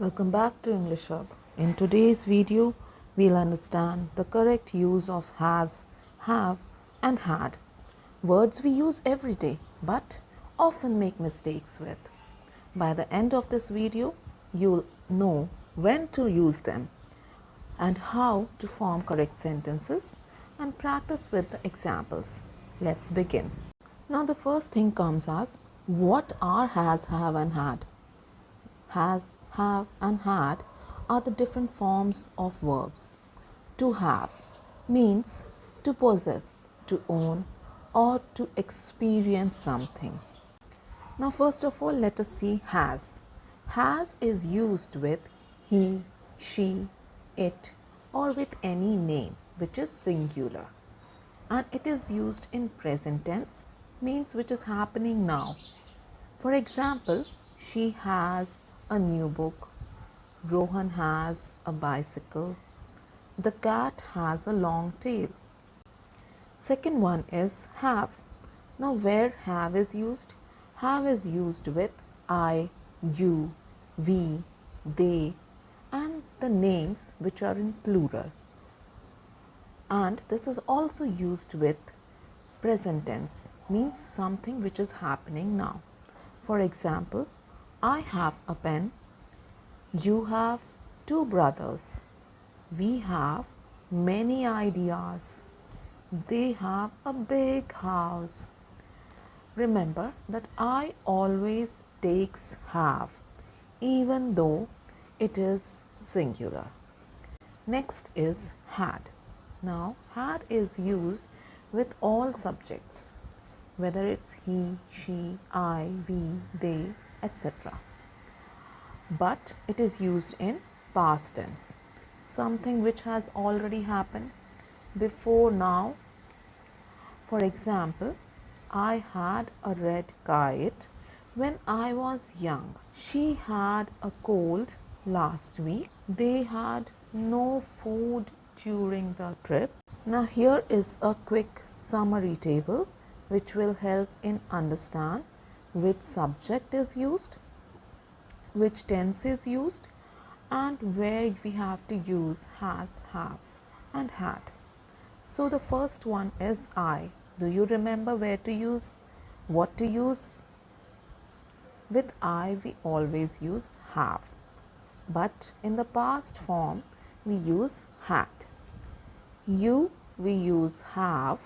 Welcome back to English Hub. In today's video, we'll understand the correct use of has, have, and had. Words we use every day but often make mistakes with. By the end of this video, you'll know when to use them and how to form correct sentences and practice with the examples. Let's begin. Now, the first thing comes as what are has, have, and had? Has, have, and had are the different forms of verbs. To have means to possess, to own, or to experience something. Now, first of all, let us see has. Has is used with he, she, it, or with any name which is singular. And it is used in present tense, means which is happening now. For example, she has a new book. Rohan has a bicycle. The cat has a long tail. Second one is have. Now, where have is used? Have is used with I, you, we, they, and the names which are in plural. And this is also used with present tense, means something which is happening now. For example, I have a pen. You have two brothers. We have many ideas. They have a big house. Remember that I always takes have, even though it is singular. Next is had. Now, had is used with all subjects, whether it's he, she, I, we, they, etc. But it is used in past tense, something which has already happened before now. For example, I had a red kite when I was young. She had a cold last week. They had no food during the trip. Now, here is a quick summary table which will help in understand which subject is used, which tense is used, and where we have to use has, have, and had. So the first one is I. Do you remember where to use, what to use? With I, we always use have, but in the past form, we use had. You, we use have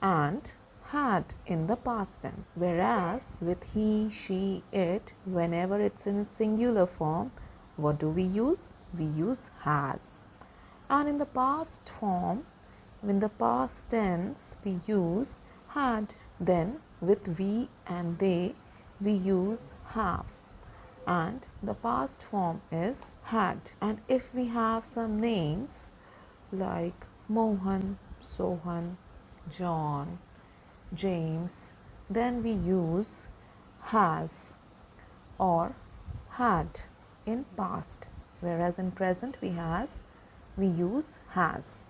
and had in the past tense, whereas with he, she, it, whenever it's in a singular form, what do we use? We use has. And in the past form, in the past tense, we use had. Then with we and they, we use have, and the past form is had. And if we have some names like Mohan, Sohan, John, James, then we use has or had in past, whereas in present we use has.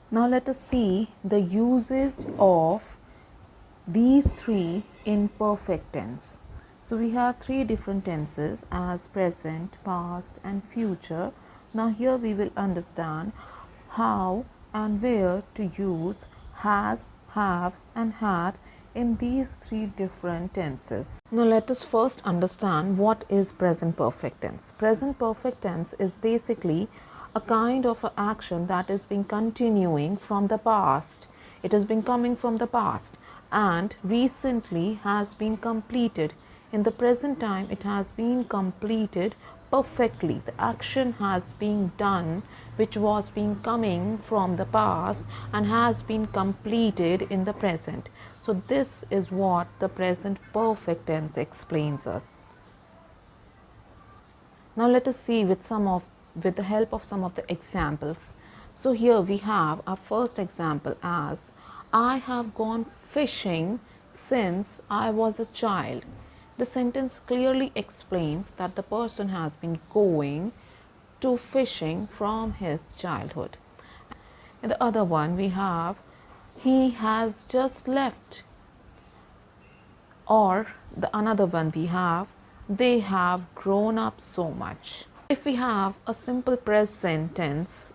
Now let us see the usage of these three in perfect tense. So we have three different tenses as present, past, and future. Now here we will understand how and where to use has, have, and had in these three different tenses. Now let us first understand what is present perfect tense. Present perfect tense is basically a kind of a action that is being continuing from the past. It has been coming from the past and recently has been completed. In the present time, it has been completed perfectly. The action has been done which was being coming from the past and has been completed in the present. So this is what the present perfect tense explains us. Now let us see with the help of some of the examples. So here we have our first example as I have gone fishing since I was a child. The sentence clearly explains that the person has been going to fishing from his childhood. In the other one we have he has just left, or the another one we have they have grown up so much. If we have a simple present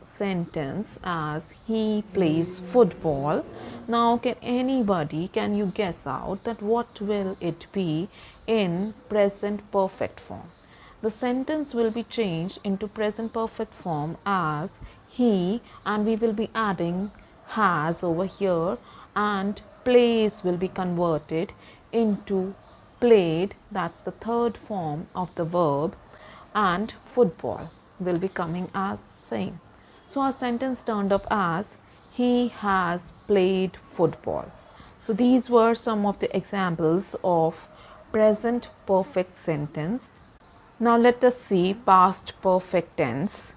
sentence as he plays football, now can you guess out that what will it be in present perfect form? The sentence will be changed into present perfect form as he, and we will be adding has over here, and plays will be converted into played, that's the third form of the verb, and football will be coming as same. So our sentence turned up as he has played football. So these were some of the examples of present perfect sentence. Now let us see past perfect tense.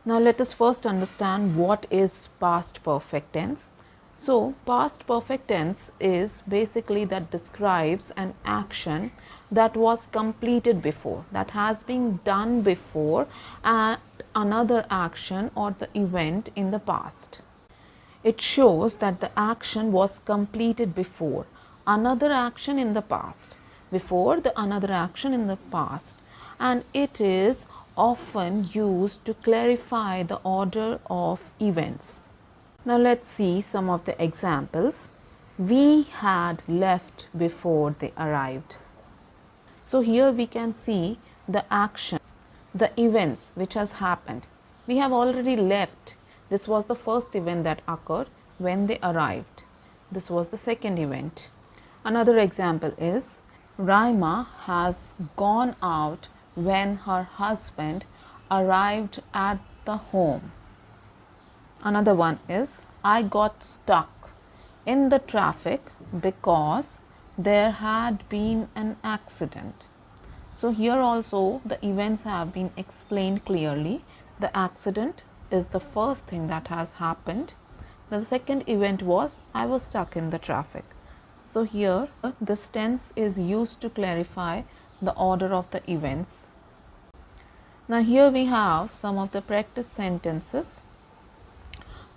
Now let us first understand what is past perfect tense. So past perfect tense is basically that describes an action that was completed before, that has been done before, and another action or the event in the past. It shows that the action was completed before another action in the past, another action in the past, and it is often used to clarify the order of events. Now let's see some of the examples. We had left before they arrived. So here we can see the action, the events which has happened. We have already left. This was the first event that occurred when they arrived. This was the second event. Another example is Raima has gone out when her husband arrived at the home. Another one is I got stuck in the traffic because there had been an accident. So here also the events have been explained clearly. The accident is the first thing that has happened. The second event was I was stuck in the traffic. So here this tense is used to clarify the order of the events. Now here we have some of the practice sentences.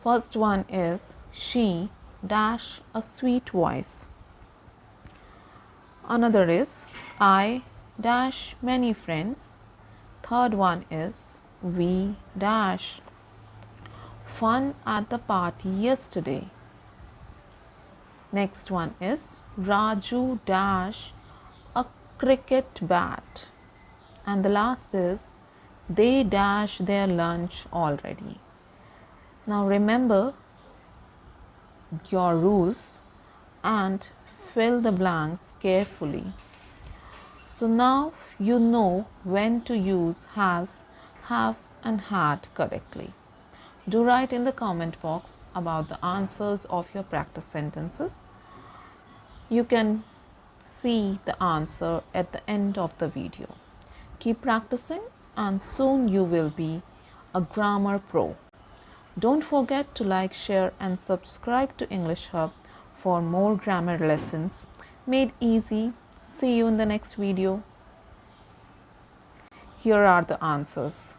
First one is she dash a sweet voice. Another is I dash many friends. Third one is we dash fun at the party yesterday. Next one is Raju dash a cricket bat. And the last is they dash their lunch already. Now remember your rules and fill the blanks carefully. So now you know when to use has, have and had correctly. Do write in the comment box about the answers of your practice sentences. You can see the answer at the end of the video. Keep practicing and soon you will be a grammar pro. Don't forget to like, share and subscribe to English Hub for more grammar lessons made easy. See you in the next video. Here are the answers.